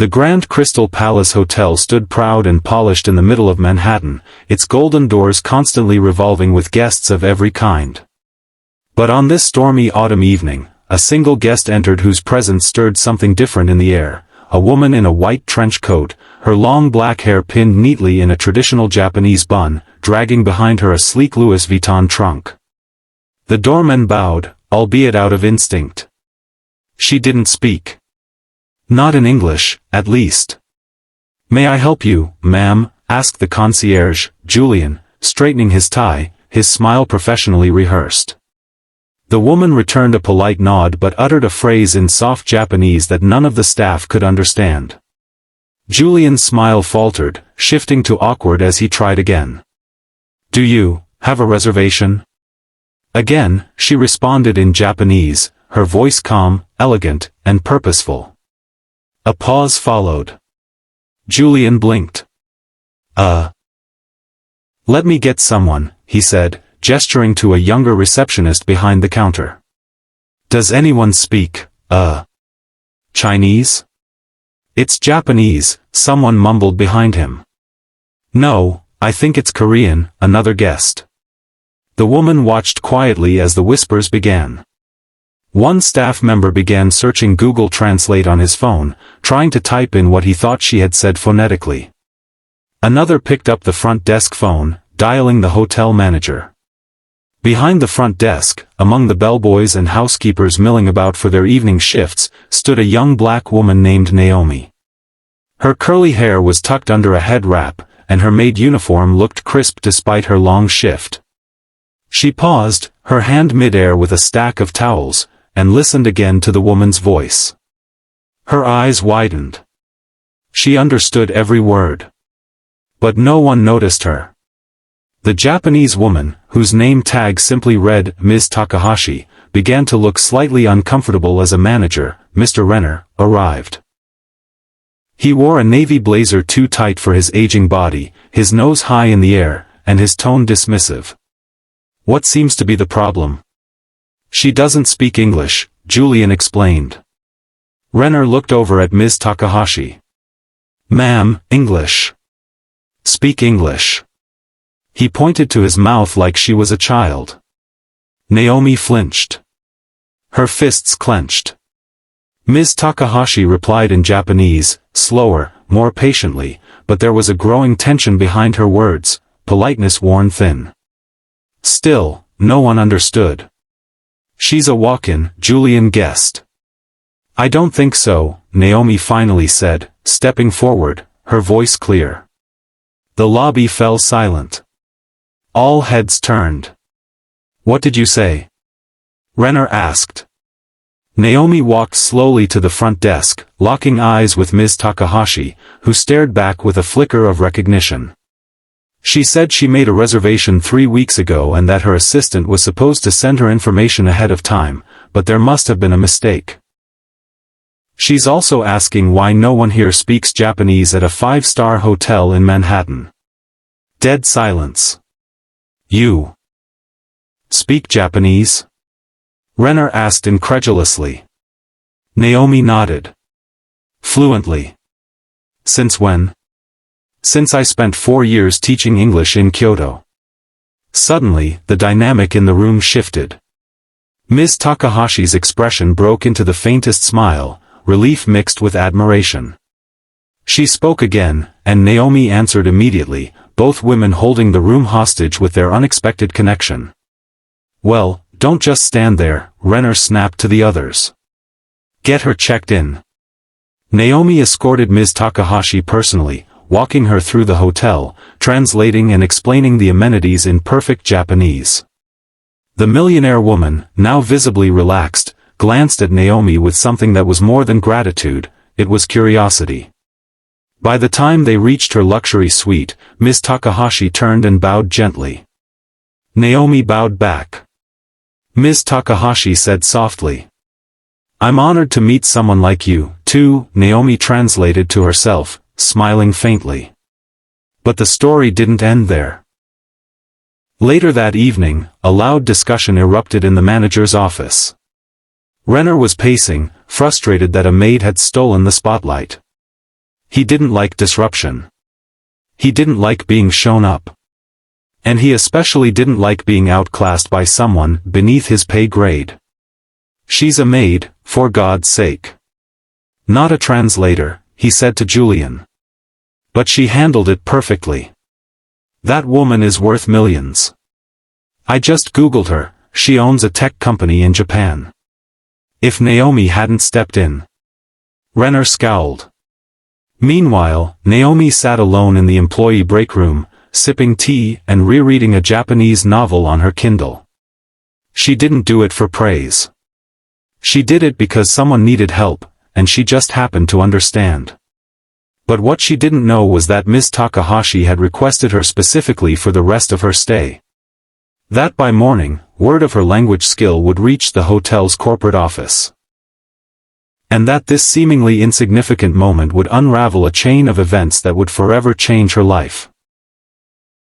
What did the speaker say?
The Grand Crystal Palace Hotel stood proud and polished in the middle of Manhattan, its golden doors constantly revolving with guests of every kind. But on this stormy autumn evening, a single guest entered whose presence stirred something different in the air, a woman in a white trench coat, her long black hair pinned neatly in a traditional Japanese bun, dragging behind her a sleek Louis Vuitton trunk. The doorman bowed, albeit out of instinct. She didn't speak. Not in English, at least. "May I help you, ma'am?" asked the concierge, Julian, straightening his tie, his smile professionally rehearsed. The woman returned a polite nod but uttered a phrase in soft Japanese that none of the staff could understand. Julian's smile faltered, shifting to awkward as he tried again. "Do you have a reservation?" Again, she responded in Japanese, her voice calm, elegant, and purposeful. A pause followed. Julian blinked. Let me get someone," he said, gesturing to a younger receptionist behind the counter. "Does anyone speak, Chinese?" "It's Japanese," someone mumbled behind him. "No, I think it's Korean," another guessed. The woman watched quietly as the whispers began. One staff member began searching Google Translate on his phone, trying to type in what he thought she had said phonetically. Another picked up the front desk phone, dialing the hotel manager. Behind the front desk, among the bellboys and housekeepers milling about for their evening shifts, stood a young black woman named Naomi. Her curly hair was tucked under a head wrap, and her maid uniform looked crisp despite her long shift. She paused, her hand mid-air with a stack of towels, and listened again to the woman's voice. Her eyes widened. She understood every word. But no one noticed her. The Japanese woman, whose name tag simply read Ms. Takahashi, began to look slightly uncomfortable as a manager, Mr. Renner, arrived. He wore a navy blazer too tight for his aging body, his nose high in the air, and his tone dismissive. "What seems to be the problem?" "She doesn't speak English," Julian explained. Renner looked over at Ms. Takahashi. "Ma'am, English. Speak English." He pointed to his mouth like she was a child. Naomi flinched. Her fists clenched. Ms. Takahashi replied in Japanese, slower, more patiently, but there was a growing tension behind her words, politeness worn thin. Still, no one understood. "She's a walk-in," Julian guessed. "I don't think so," Naomi finally said, stepping forward, her voice clear. The lobby fell silent. All heads turned. "What did you say?" Renner asked. Naomi walked slowly to the front desk, locking eyes with Ms. Takahashi, who stared back with a flicker of recognition. She said she made a reservation 3 weeks ago and that her assistant was supposed to send her information ahead of time, but there must have been a mistake. She's also asking why no one here speaks Japanese at a 5-star hotel in Manhattan. Dead silence. "You speak Japanese?" Renner asked incredulously. Naomi nodded. "Fluently. Since when?" "Since I spent 4 years teaching English in Kyoto." Suddenly, the dynamic in the room shifted. Ms. Takahashi's expression broke into the faintest smile, relief mixed with admiration. She spoke again, and Naomi answered immediately, both women holding the room hostage with their unexpected connection. "Well, don't just stand there," Renner snapped to the others. "Get her checked in." Naomi escorted Ms. Takahashi personally, walking her through the hotel, translating and explaining the amenities in perfect Japanese. The millionaire woman, now visibly relaxed, glanced at Naomi with something that was more than gratitude, it was curiosity. By the time they reached her luxury suite, Ms. Takahashi turned and bowed gently. Naomi bowed back. Ms. Takahashi said softly, "I'm honored to meet someone like you, too," Naomi translated to herself, smiling faintly. But the story didn't end there. Later that evening, a loud discussion erupted in the manager's office. Renner was pacing, frustrated that a maid had stolen the spotlight. He didn't like disruption. He didn't like being shown up. And he especially didn't like being outclassed by someone beneath his pay grade. She's a maid, for God's sake. Not a translator, he said to Julian. But she handled it perfectly. That woman is worth millions. I just Googled her, she owns a tech company in Japan. If Naomi hadn't stepped in. Renner scowled. Meanwhile, Naomi sat alone in the employee break room, sipping tea and rereading a Japanese novel on her Kindle. She didn't do it for praise. She did it because someone needed help, and she just happened to understand. But what she didn't know was that Ms. Takahashi had requested her specifically for the rest of her stay. That by morning, word of her language skill would reach the hotel's corporate office. And that this seemingly insignificant moment would unravel a chain of events that would forever change her life.